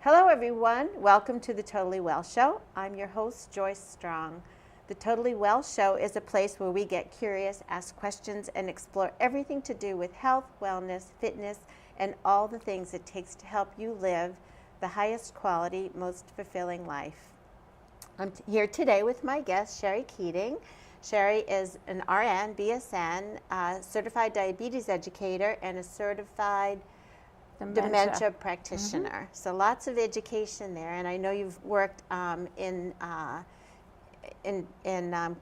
Hello everyone, welcome to the Totally Well Show. I'm your host, Joyce Strong. The Totally Well Show is a place where we get curious, ask questions, and explore everything to do with health, wellness, fitness, and all the things it takes to help you live the highest quality, most fulfilling life. I'm here today with my guest, Scherrie Keating. Scherrie is an RN, BSN, certified diabetes educator, and a certified dementia practitioner. So lots of education there, and I know you've worked in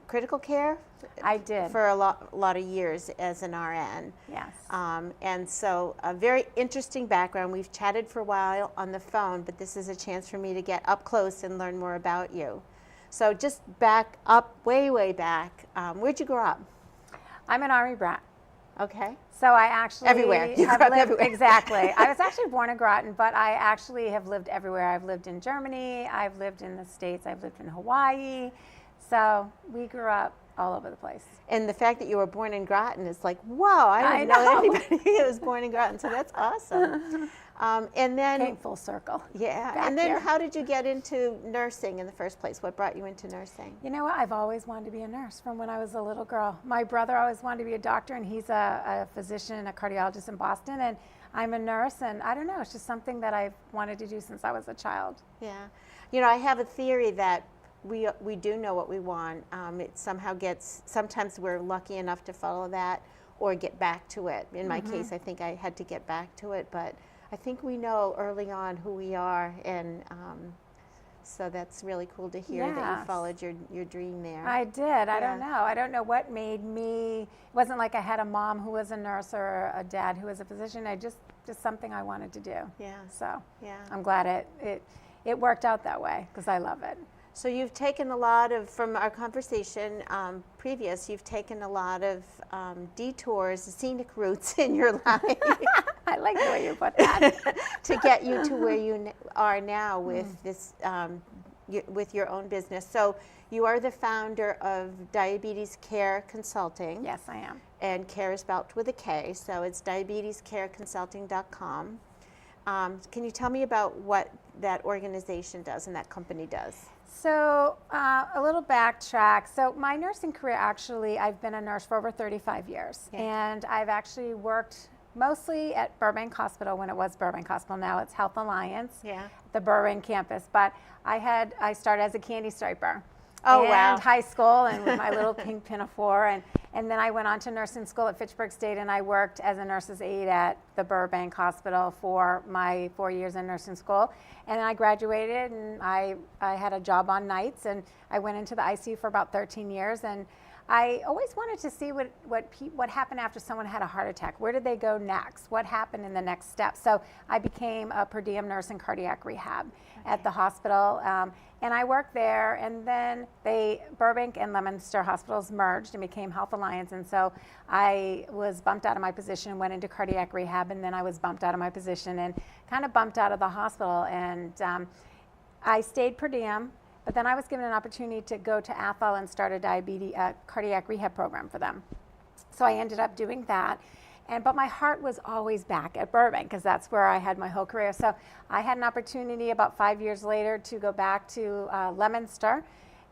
critical care. I did for a lot of years as an RN. Yes. And so a very interesting background. We've chatted for a while on the phone, but this is a chance for me to get up close and learn more about you. So just back up, way back. Where'd you grow up? I'm an Army brat. Okay. So I actually everywhere. You have grew up lived everywhere. Exactly. I was actually born in Groton, but I actually have lived everywhere. I've lived in Germany. I've lived in the States. I've lived in Hawaii. So we grew up all over the place. And the fact that you were born in Groton is like, wow, I didn't know anybody that was born in Groton. So that's awesome. And then came full circle. Yeah. And then how did you get into nursing in the first place? What brought you into nursing? You know what? I've always wanted to be a nurse from when I was a little girl. My brother always wanted to be a doctor, and he's a physician, a cardiologist in Boston, and I'm a nurse, and I don't know, it's just something that I've wanted to do since I was a child. Yeah. You know, I have a theory that we do know what we want. It somehow gets, sometimes we're lucky enough to follow that or get back to it. In my case, I think I had to get back to it, but I think we know early on who we are, and so that's really cool to hear that you followed your dream there. I did. I don't know. I don't know what made me, it wasn't like I had a mom who was a nurse or a dad who was a physician. I just something I wanted to do. Yeah. So yeah. I'm glad it worked out that way because I love it. So you've taken a lot of, from our conversation previous, you've taken a lot of detours, scenic routes in your life. I like the way you put that. To get you to where you are now with this, with your own business. So you are the founder of Diabetes Kare Consulting. Yes, I am. And Kare is spelled with a K, so it's diabetescareconsulting.com. Can you tell me about what that organization does and that company does? So a little backtrack. So my nursing career, actually, I've been a nurse for over 35 years. Yeah. And I've actually worked mostly at Burbank Hospital when it was Burbank Hospital. Now it's Health Alliance, the Burbank campus. But I started as a candy striper. Oh, and wow. high school, and with my little pink pinafore, and then I went on to nursing school at Fitchburg State, and I worked as a nurse's aide at the Burbank Hospital for my 4 years in nursing school. And then I graduated, and I had a job on nights, and I went into the ICU for about 13 years, and I always wanted to see what happened after someone had a heart attack. Where did they go next? What happened in the next step? So I became a per diem nurse in cardiac rehab at the hospital, and I worked there. And then Burbank and Leominster hospitals merged and became Health Alliance. And so I was bumped out of my position and went into cardiac rehab. And then I was bumped out of my position and kind of bumped out of the hospital. And I stayed per diem. But then I was given an opportunity to go to Athol and start a cardiac rehab program for them. So I ended up doing that. But my heart was always back at Burbank because that's where I had my whole career. So I had an opportunity about 5 years later to go back to Leominster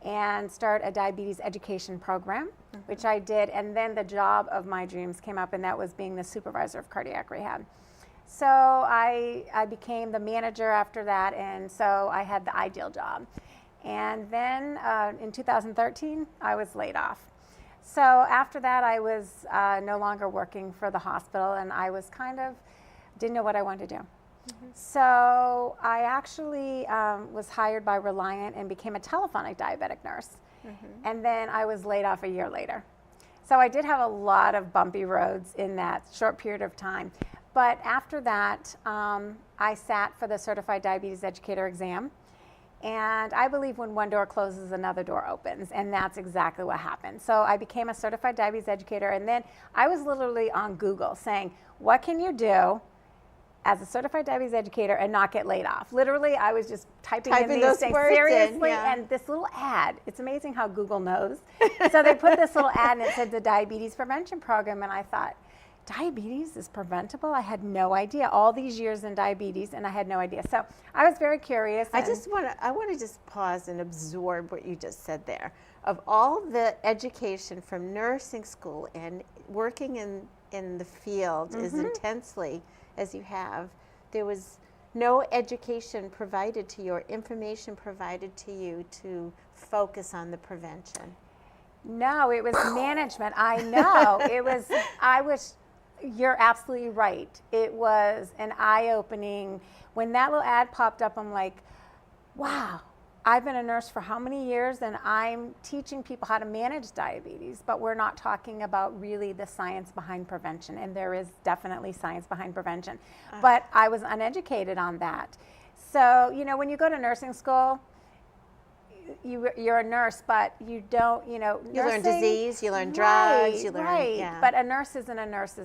and start a diabetes education program, which I did. And then the job of my dreams came up, and that was being the supervisor of cardiac rehab. So I became the manager after that, and so I had the ideal job. And then in 2013, I was laid off. So after that, I was no longer working for the hospital, and I was didn't know what I wanted to do. So I actually was hired by Reliant and became a telephonic diabetic nurse. And then I was laid off a year later. So I did have a lot of bumpy roads in that short period of time. But after that, I sat for the Certified Diabetes Educator exam. And I believe when one door closes, another door opens, and that's exactly what happened. So I became a certified diabetes educator, and then I was literally on Google saying, what can you do as a certified diabetes educator and not get laid off? Literally, I was just typing in these things seriously, and this little ad, it's amazing how Google knows. So they put this little ad, and it said the diabetes prevention program, and I thought, diabetes is preventable? I had no idea. All these years in diabetes, and I had no idea. So I was very curious. I want to just pause and absorb what you just said there. Of all the education from nursing school and working in the field as intensely as you have, there was no education provided to you or information provided to you to focus on the prevention. No, it was management. I know. You're absolutely right. It was an eye-opening. When that little ad popped up, I'm like, wow, I've been a nurse for how many years, and I'm teaching people how to manage diabetes, but we're not talking about really the science behind prevention, and there is definitely science behind prevention. But I was uneducated on that. So, when you go to nursing school, you're a nurse, but you don't, you learn disease, you learn drugs, you learn, right. But a nurse isn't a nurse.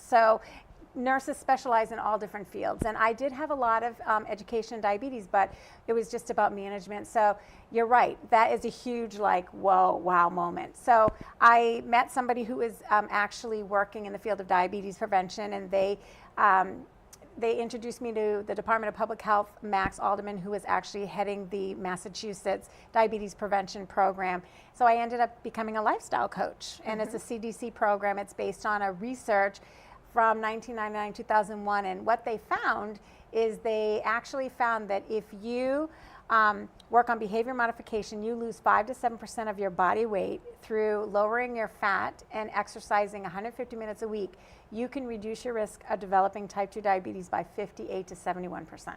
So nurses specialize in all different fields. And I did have a lot of education in diabetes, but it was just about management. So you're right. That is a huge, whoa, wow moment. So I met somebody who is actually working in the field of diabetes prevention, and they introduced me to the Department of Public Health, Max Alderman, who was actually heading the Massachusetts Diabetes Prevention Program. So I ended up becoming a lifestyle coach, and it's a CDC program. It's based on a research from 1999-2001, and what they found is they actually found that if you work on behavior modification, you lose 5 to 7% of your body weight through lowering your fat and exercising 150 minutes a week. You can reduce your risk of developing type 2 diabetes by 58 to 71%.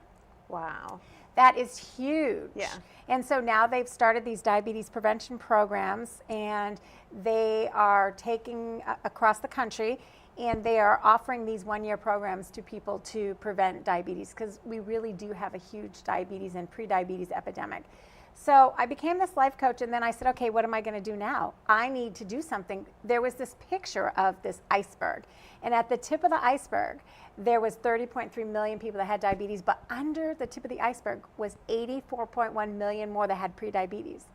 Wow. That is huge. Yeah. And so now they've started these diabetes prevention programs, and they are taking across the country, and they are offering these one-year programs to people to prevent diabetes, because we really do have a huge diabetes and pre-diabetes epidemic. So I became this life coach, and then I said, okay, what am I going to do now? I need to do something. There was this picture of this iceberg, and at the tip of the iceberg, there was 30.3 million people that had diabetes, but under the tip of the iceberg was 84.1 million more that had pre-diabetes.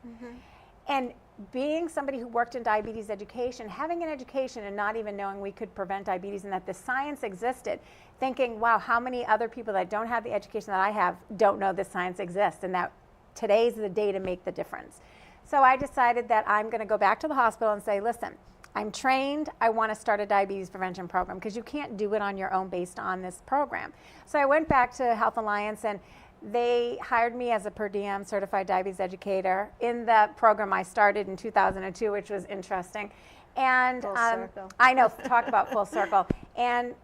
And being somebody who worked in diabetes education, having an education and not even knowing we could prevent diabetes and that the science existed, thinking, wow, how many other people that don't have the education that I have don't know this science exists, and that today's the day to make the difference. So I decided that I'm going to go back to the hospital and say, listen, I'm trained. I want to start a diabetes prevention program, because you can't do it on your own based on this program. So I went back to Health Alliance, and they hired me as a per diem certified diabetes educator in the program I started in 2002, which was interesting. And Full circle. I know, talk about full circle. And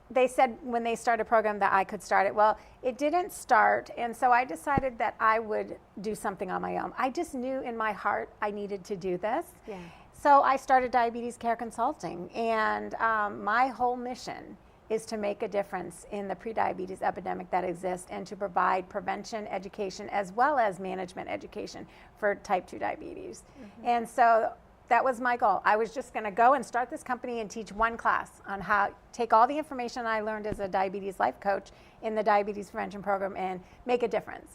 they said when they started a program that I could start it. Well, it didn't start, and so I decided that I would do something on my own. I just knew in my heart I needed to do this. Yeah. So I started Diabetes Care Consulting, and my whole mission is to make a difference in the prediabetes epidemic that exists, and to provide prevention education as well as management education for type 2 diabetes. And so that was my goal. I was just going to go and start this company and teach one class on how take all the information I learned as a diabetes life coach in the diabetes prevention program and make a difference.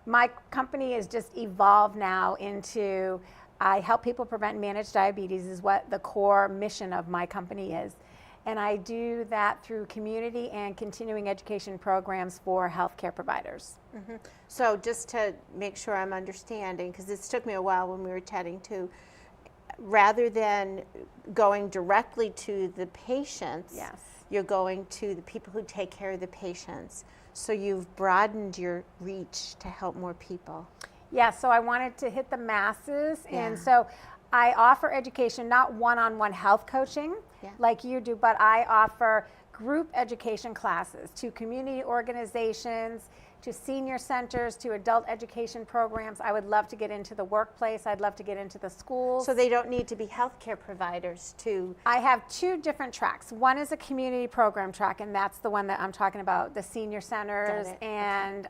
My company has just evolved now into I help people prevent and manage diabetes is what the core mission of my company is. And I do that through community and continuing education programs for healthcare providers. So just to make sure I'm understanding, because this took me a while when we were chatting too, rather than going directly to the patients, Yes. you're going to the people who take care of the patients. So you've broadened your reach to help more people. Yeah, so I wanted to hit the masses, Yeah. and so I offer education, not one-on-one health coaching like you do, but I offer group education classes to community organizations, to senior centers, to adult education programs. I would love to get into the workplace. I'd love to get into the schools. So they don't need to be healthcare providers to... I have two different tracks. One is a community program track, and that's the one that I'm talking about, the senior centers and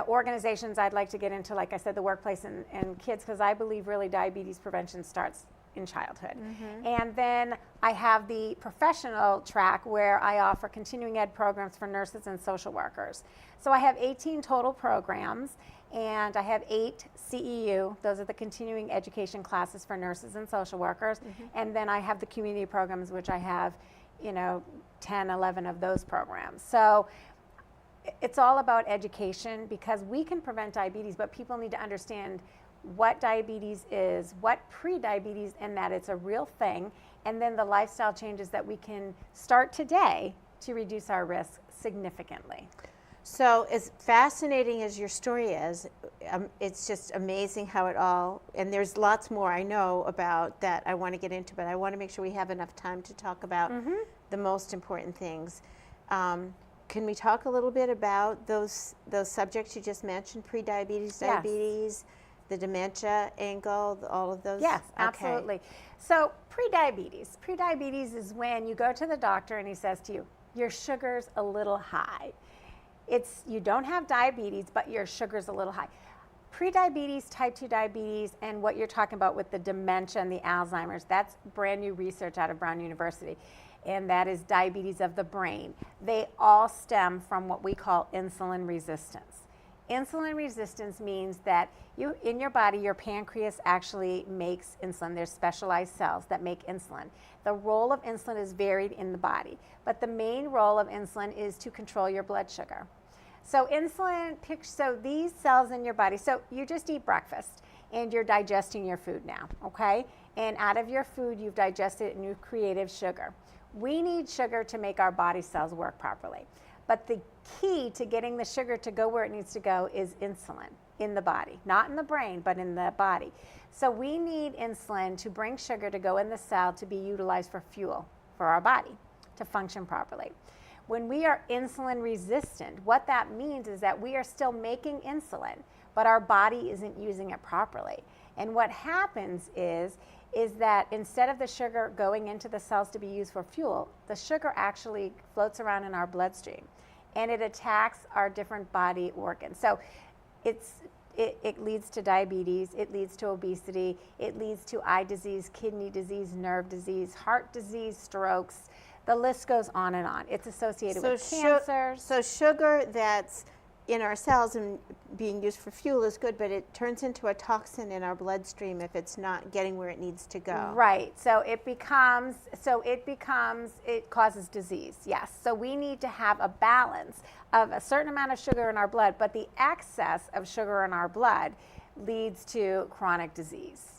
organizations. I'd like to get into, like I said, the workplace and kids, because I believe really diabetes prevention starts in childhood. And then I have the professional track where I offer continuing ed programs for nurses and social workers. So I have 18 total programs, and I have 8 CEU. Those are the continuing education classes for nurses and social workers. And then I have the community programs, which I have 10, 11 of those programs. So it's all about education, because we can prevent diabetes, but people need to understand what diabetes is, what pre-diabetes, and that it's a real thing, and then the lifestyle changes that we can start today to reduce our risk significantly. So as fascinating as your story is, it's just amazing how it all, and there's lots more I know about that I want to get into, but I want to make sure we have enough time to talk about the most important things. Can we talk a little bit about those subjects you just mentioned, pre-diabetes, diabetes, the dementia angle, all of those? Yes, absolutely. So pre-diabetes is when you go to the doctor and he says to you, your sugar's a little high. You don't have diabetes, but your sugar's a little high. Pre-diabetes, type 2 diabetes, and what you're talking about with the dementia and the Alzheimer's, that's brand new research out of Brown University, and that is diabetes of the brain. They all stem from what we call insulin resistance. Insulin resistance means that in your body, your pancreas actually makes insulin. There's specialized cells that make insulin. The role of insulin is varied in the body, but the main role of insulin is to control your blood sugar. So these cells in your body, so you just eat breakfast and you're digesting your food now, okay? And out of your food, you've digested it and you've created sugar. We need sugar to make our body cells work properly. But the key to getting the sugar to go where it needs to go is insulin in the body, not in the brain, but in the body. So we need insulin to bring sugar to go in the cell to be utilized for fuel for our body to function properly. When we are insulin resistant, what that means is that we are still making insulin, but our body isn't using it properly. And what happens is that instead of the sugar going into the cells to be used for fuel, the sugar actually floats around in our bloodstream and it attacks our different body organs. So it leads to diabetes, it leads to obesity, it leads to eye disease, kidney disease, nerve disease, heart disease, strokes. The list goes on and on. It's associated with cancers. So sugar that's in our cells and being used for fuel is good, but it turns into a toxin in our bloodstream if it's not getting where it needs to go. Right. So it causes disease. Yes. So we need to have a balance of a certain amount of sugar in our blood, but the excess of sugar in our blood leads to chronic disease.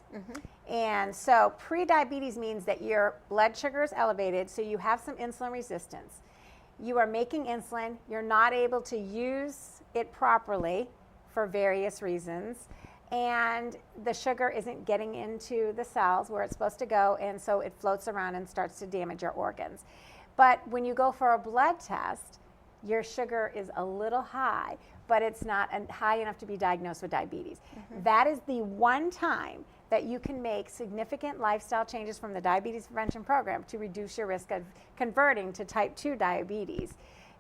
And so pre-diabetes means that your blood sugar is elevated, so you have some insulin resistance. You are making insulin, you're not able to use it properly for various reasons, and the sugar isn't getting into the cells where it's supposed to go, and so it floats around and starts to damage your organs. But when you go for a blood test, your sugar is a little high, but it's not high enough to be diagnosed with diabetes. That is the one time that you can make significant lifestyle changes from the diabetes prevention program to reduce your risk of converting to type 2 diabetes.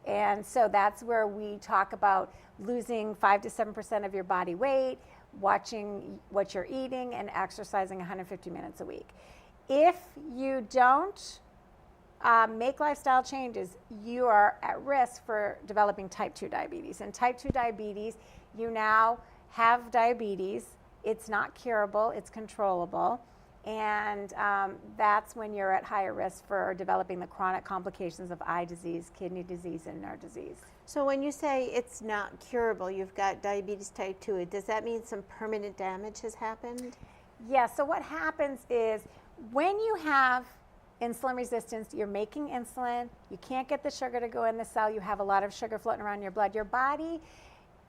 And so that's where we talk about losing 5 to 7% of your body weight, watching what you're eating, and exercising 150 minutes a week. If you don't make lifestyle changes, you are at risk for developing type 2 diabetes. And type 2 diabetes, you now have diabetes. It's not curable, it's controllable, and that's when you're at higher risk for developing the chronic complications of eye disease, kidney disease, and nerve disease. So when you say it's not curable, you've got diabetes type 2, does that mean some permanent damage has happened? Yeah, so what happens is when you have insulin resistance, you're making insulin, you can't get the sugar to go in the cell, you have a lot of sugar floating around your blood. Your body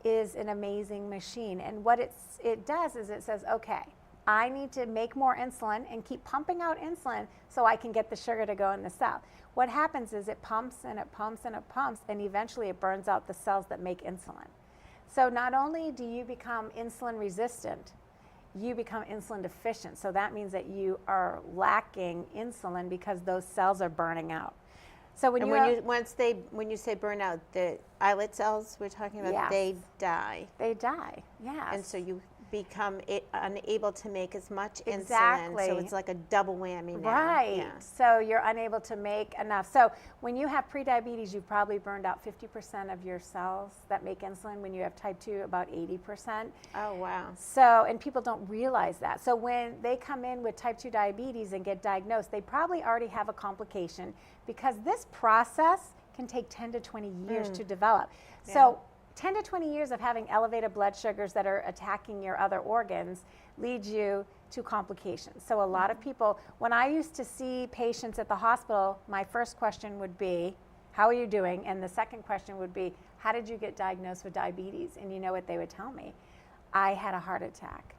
is an amazing machine, and what it does is it says, okay, I need to make more insulin and keep pumping out insulin so I can get the sugar to go in the cell. What happens is it pumps and it pumps and it pumps, and eventually it burns out the cells that make insulin. So not only do you become insulin resistant, you become insulin deficient. So that means that you are lacking insulin because those cells are burning out. So when you say burn out, the islet cells we're talking about, yes, they die. They die, yes. And so become unable to make as much Exactly. insulin. So it's like a double whammy now. Right. Yeah. So you're unable to make enough. So when you have prediabetes, you've probably burned out 50% of your cells that make insulin. When you have type 2, about 80%. Oh, wow. So, and people don't realize that. So when they come in with type 2 diabetes and get diagnosed, they probably already have a complication, because this process can take 10 to 20 years to develop. Yeah. So 10 to 20 years of having elevated blood sugars that are attacking your other organs leads you to complications. So a lot of people, when I used to see patients at the hospital, my first question would be, how are you doing? And the second question would be, how did you get diagnosed with diabetes? And you know what they would tell me? I had a heart attack.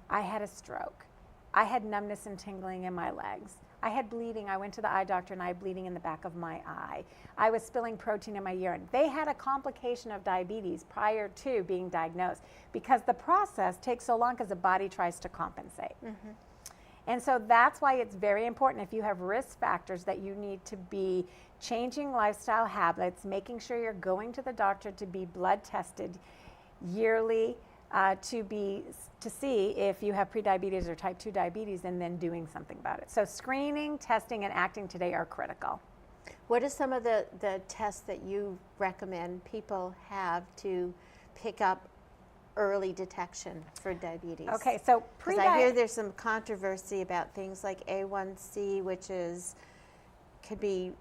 I had a stroke. I had numbness and tingling in my legs. I had bleeding. I went to the eye doctor and I had bleeding in the back of my eye. I was spilling protein in my urine. They had a complication of diabetes prior to being diagnosed, because the process takes so long because the body tries to compensate. And so that's why it's very important, if you have risk factors, that you need to be changing lifestyle habits, making sure you're going to the doctor to be blood tested yearly, to see if you have prediabetes or type 2 diabetes, and then doing something about it. So screening, testing, and acting today are critical. What are some of the tests that you recommend people have to pick up early detection for diabetes? Okay, so Because I hear there's some controversy about things like A1C, which could be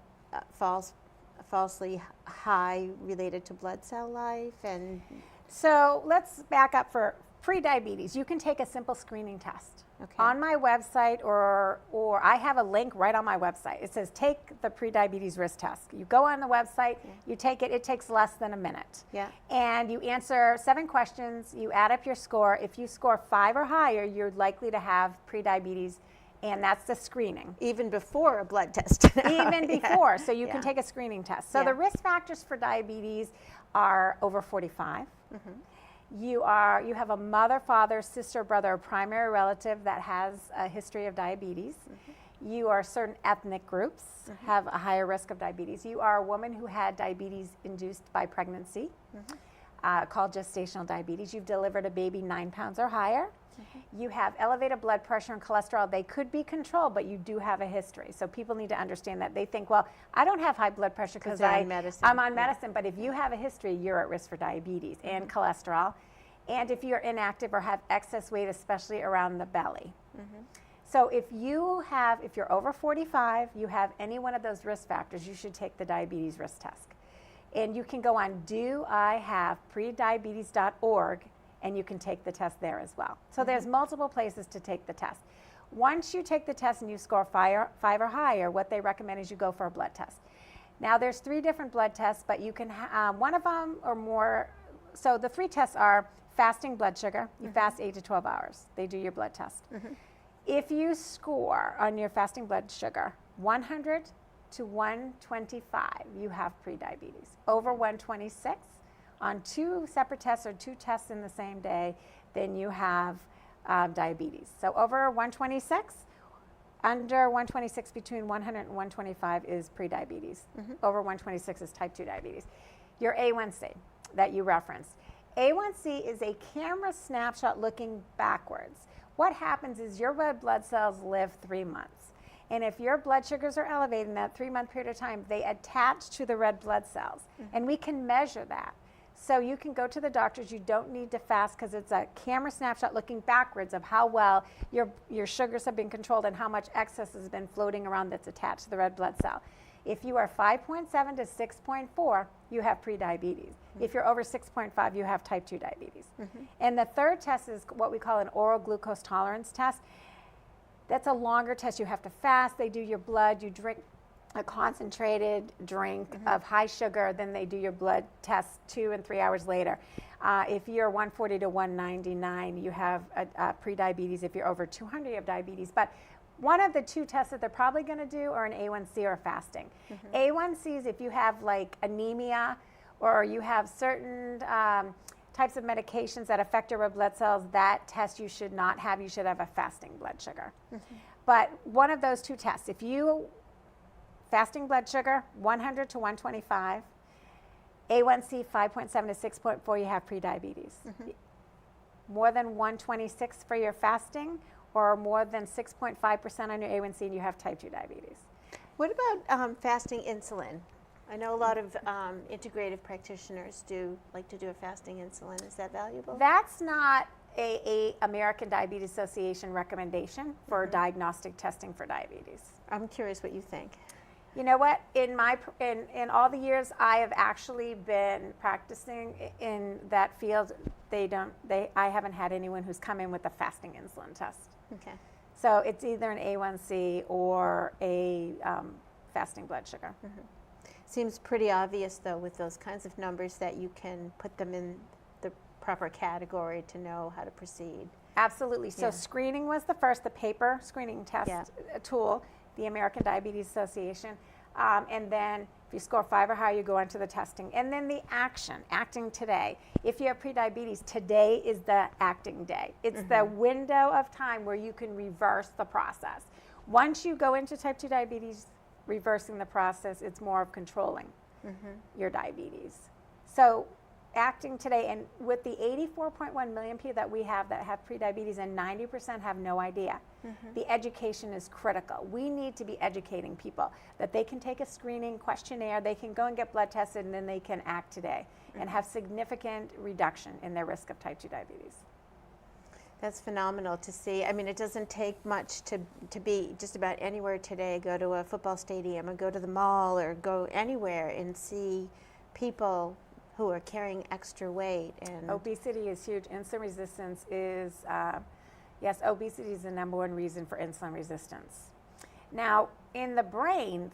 falsely high related to blood cell life. And so let's back up for pre-diabetes. You can take a simple screening test. Okay. On my website, or I have a link right on my website. It says take the pre-diabetes risk test. You go on the website, you take it. It takes less than a minute. Yeah. And you answer 7 questions. You add up your score. If you score 5 or higher, you're likely to have pre-diabetes, and that's the screening. Even before a blood test. Even before, so you can take a screening test. So Yeah. the risk factors for diabetes are over 45. You have a mother, father, sister, brother, or primary relative that has a history of diabetes. You are certain ethnic groups have a higher risk of diabetes. You are a woman who had diabetes induced by pregnancy, called gestational diabetes. You've delivered a baby 9 pounds or higher. You have elevated blood pressure and cholesterol. They could be controlled, but you do have a history. So people need to understand that. They think, well, I don't have high blood pressure because I'm on medicine. But if you have a history, you're at risk for diabetes and cholesterol. And if you're inactive or have excess weight, especially around the belly. So if you're over 45, you have any one of those risk factors, you should take the diabetes risk test. And you can go on doihaveprediabetes.org, and you can take the test there as well. So there's multiple places to take the test. Once you take the test and you score 5 or higher, what they recommend is you go for a blood test. Now there's 3 different blood tests, but you can one of them or more. So the 3 tests are fasting blood sugar. You fast 8 to 12 hours. They do your blood test. If you score on your fasting blood sugar 100 to 125, you have prediabetes. Over 126, on 2 separate tests or 2 tests in the same day, then you have diabetes. So over 126, under 126, between 100 and 125 is prediabetes. Over 126 is type 2 diabetes. Your A1C that you referenced. A1C is a camera snapshot looking backwards. What happens is your red blood cells live 3 months. And if your blood sugars are elevated in that 3-month period of time, they attach to the red blood cells. And we can measure that. So you can go to the doctors. You don't need to fast, because it's a camera snapshot looking backwards of how well your sugars have been controlled and how much excess has been floating around that's attached to the red blood cell. If you are 5.7 to 6.4, you have prediabetes. If you're over 6.5, you have type 2 diabetes. And the third test is what we call an oral glucose tolerance test. That's a longer test. You have to fast. They do your blood. You drink a concentrated drink of high sugar. Then they do your blood test 2 and 3 hours later. If you're 140 to 199, you have prediabetes. If you're over 200, you have diabetes. But one of the 2 tests that they're probably going to do are an A1C or fasting. A1Cs, if you have like anemia, or you have certain types of medications that affect your red blood cells, that test you should not have. You should have a fasting blood sugar. But one of those 2 tests, if you fasting blood sugar 100 to 125, A1C 5.7 to 6.4, you have prediabetes. more than 126 for your fasting, or more than 6.5% on your A1C, and you have type 2 diabetes. What about fasting insulin? I know a lot of integrative practitioners like to do a fasting insulin. Is that valuable? That's not a American Diabetes Association recommendation for diagnostic testing for diabetes. I'm curious what you think. You know what? In all the years I have actually been practicing in that field, I haven't had anyone who's come in with a fasting insulin test. Okay. So it's either an A1C or a fasting blood sugar. Seems pretty obvious, though, with those kinds of numbers that you can put them in the proper category to know how to proceed. Absolutely. So screening was the first, the paper screening test tool, the American Diabetes Association. And then if you score 5 or higher, you go on to the testing. And then the acting today. If you have prediabetes, today is the acting day. It's the window of time where you can reverse the process. Once you go into type 2 diabetes, reversing the process, it's more of controlling your diabetes. So acting today, and with the 84.1 million people that we have that have prediabetes, and 90% have no idea, the education is critical. We need to be educating people that they can take a screening questionnaire, they can go and get blood tested, and then they can act today and have significant reduction in their risk of type 2 diabetes. That's phenomenal to see. I mean, it doesn't take much to be just about anywhere today. Go to a football stadium or go to the mall or go anywhere and see people who are carrying extra weight. And obesity is huge. Insulin resistance is, yes, obesity is the number one reason for insulin resistance. Now, in the brain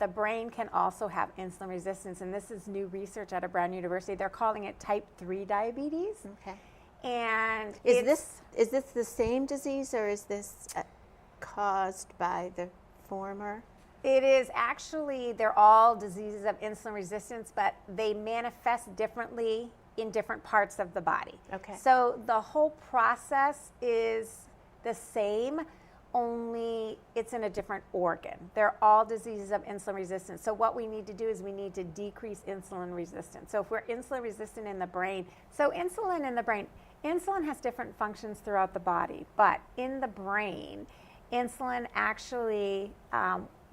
can also have insulin resistance, and this is new research out of Brown University. They're calling it type 3 diabetes. Okay. And is this the same disease, or is this caused by the former? It is actually, they're all diseases of insulin resistance, but they manifest differently in different parts of the body. Okay. So the whole process is the same, only it's in a different organ. They're all diseases of insulin resistance. So what we need to do is we need to decrease insulin resistance. So if we're insulin resistant in the brain, insulin has different functions throughout the body, but in the brain, insulin actually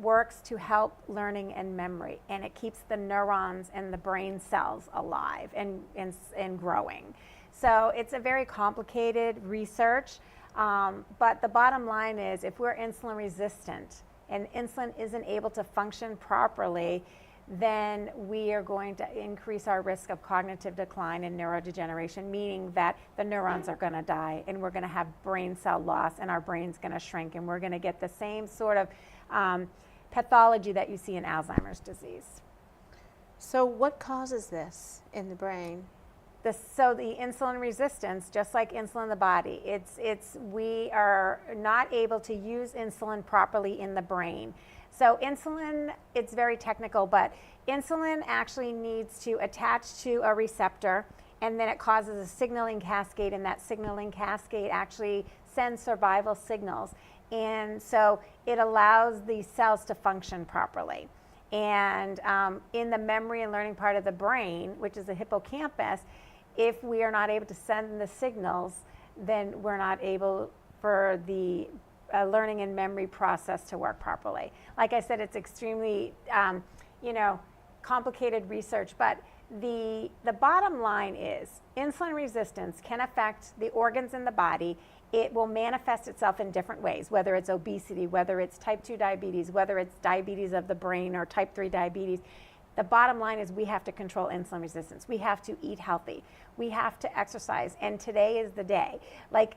works to help learning and memory, and it keeps the neurons and the brain cells alive and growing. So it's a very complicated research, but the bottom line is if we're insulin resistant and insulin isn't able to function properly, then we are going to increase our risk of cognitive decline and neurodegeneration, meaning that the neurons are going to die and we're going to have brain cell loss and our brain's going to shrink and we're going to get the same sort of pathology that you see in Alzheimer's disease. So what causes this in the brain? So the insulin resistance, just like insulin in the body, we are not able to use insulin properly in the brain. So insulin, it's very technical, but insulin actually needs to attach to a receptor, and then it causes a signaling cascade, and that signaling cascade actually sends survival signals. And so it allows these cells to function properly. And in the memory and learning part of the brain, which is the hippocampus, if we are not able to send the signals, then we're not able for the learning and memory process to work properly. Like I said, it's extremely, complicated research, but the bottom line is insulin resistance can affect the organs in the body. It will manifest itself in different ways, whether it's obesity, whether it's type 2 diabetes, whether it's diabetes of the brain or type 3 diabetes. The bottom line is we have to control insulin resistance. We have to eat healthy. We have to exercise. And today is the day. Like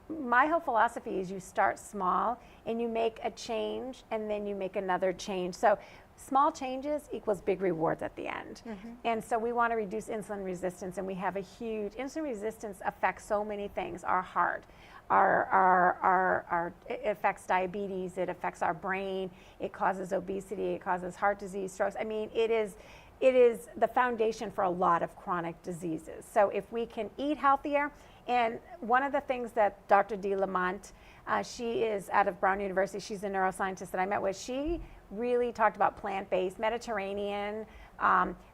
my whole philosophy is you start small and you make a change and then you make another change. So small changes equals big rewards at the end. And so we want to reduce insulin resistance, and we have a huge, insulin resistance affects so many things. Our heart, it affects diabetes, it affects our brain, it causes obesity, it causes heart disease, strokes. I mean, it is the foundation for a lot of chronic diseases. So if we can eat healthier, and one of the things that Dr. De Lamont, she is out of Brown University, she's a neuroscientist that I met with, she really talked about plant-based, Mediterranean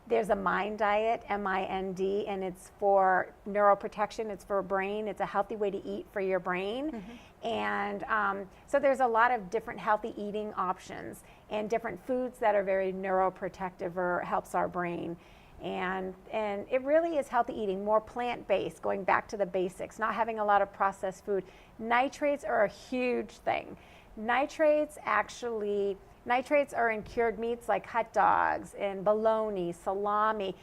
There's a Mind Diet, MIND, and it's for neuroprotection. It's for brain. It's a healthy way to eat for your brain. And so there's a lot of different healthy eating options and different foods that are very neuroprotective or helps our brain. And it really is healthy eating, more plant-based, going back to the basics, not having a lot of processed food. Nitrates are a huge thing. Nitrates are in cured meats like hot dogs and bologna, salami.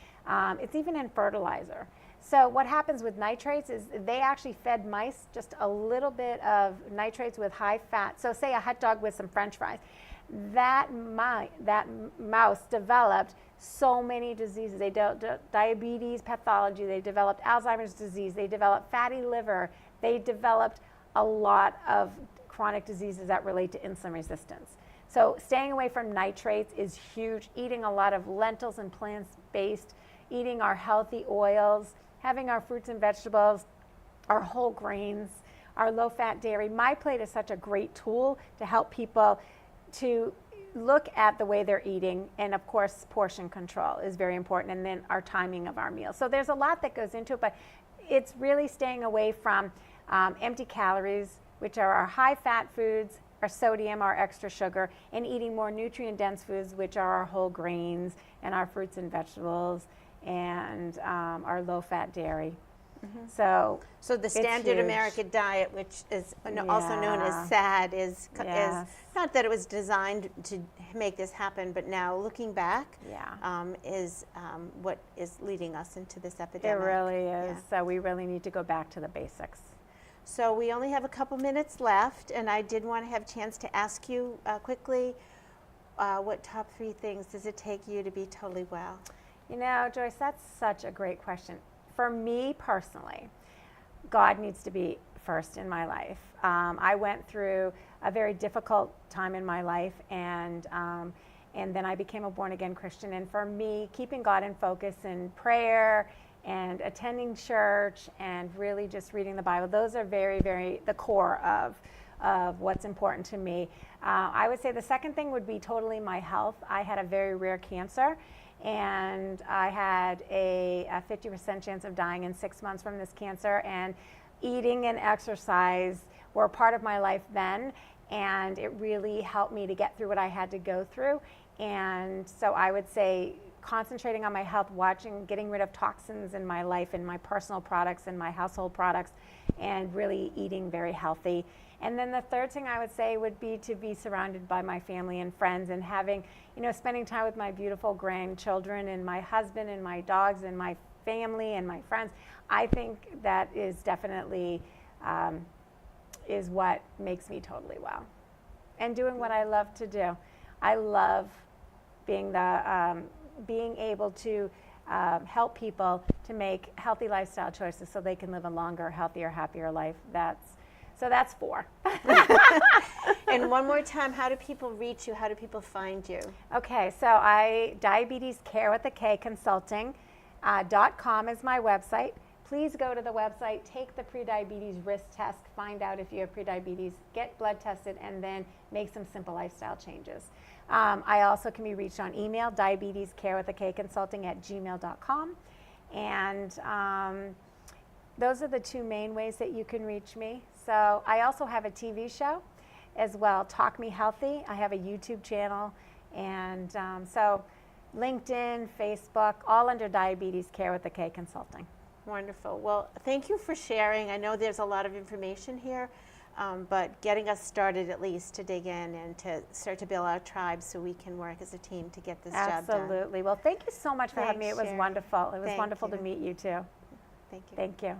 It's even in fertilizer. So what happens with nitrates is they actually fed mice just a little bit of nitrates with high fat. So say a hot dog with some French fries. That mouse developed so many diseases. They developed diabetes pathology. They developed Alzheimer's disease. They developed fatty liver. They developed a lot of chronic diseases that relate to insulin resistance. So staying away from nitrates is huge. Eating a lot of lentils and plants-based, eating our healthy oils, having our fruits and vegetables, our whole grains, our low-fat dairy. My Plate is such a great tool to help people to look at the way they're eating, and of course portion control is very important, and then our timing of our meals. So there's a lot that goes into it, but it's really staying away from empty calories, which are our high-fat foods, our sodium, our extra sugar, and eating more nutrient-dense foods, which are our whole grains and our fruits and vegetables and our low-fat dairy. So the standard American diet, which is also known as SAD, is not that it was designed to make this happen, but now looking back, is what is leading us into this epidemic. It really is. So we really need to go back to the basics. So we only have a couple minutes left, and I did want to have a chance to ask you quickly, what top 3 things does it take you to be totally well? You know, Joyce, that's such a great question. For me personally, God needs to be first in my life. I went through a very difficult time in my life, and then I became a born-again Christian. And for me, keeping God in focus in prayer and attending church and really just reading the Bible, those are very, very the core of what's important to me. I would say the second thing would be totally my health. I had a very rare cancer, and I had a 50% chance of dying in 6 months from this cancer, and eating and exercise were part of my life then, and it really helped me to get through what I had to go through. And so I would say concentrating on my health, getting rid of toxins in my life, in my personal products and my household products, and really eating very healthy. And then the third thing I would say would be to be surrounded by my family and friends, and having, spending time with my beautiful grandchildren and my husband and my dogs and my family and my friends. I think that is definitely is what makes me totally well. And doing what I love to do. I love being able to help people to make healthy lifestyle choices so they can live a longer, healthier, happier life. That's 4. And one more time, how do people reach you? How do people find you? Okay, so Diabetes Care with a K Consulting.com is my website. Please go to the website, take the prediabetes risk test, find out if you have prediabetes, get blood tested, and then make some simple lifestyle changes. I also can be reached on email, diabetescarewithakconsulting@gmail.com. And those are the 2 main ways that you can reach me. So I also have a TV show as well, Talk Me Healthy. I have a YouTube channel, and so LinkedIn, Facebook, all under Diabetes Care with a K Consulting. Wonderful. Well, thank you for sharing. I know there's a lot of information here, but getting us started at least to dig in and to start to build our tribe so we can work as a team to get this job done. Absolutely. Well, thank you so much for having me. It was wonderful. It was wonderful to meet you too. Thank you. Thank you.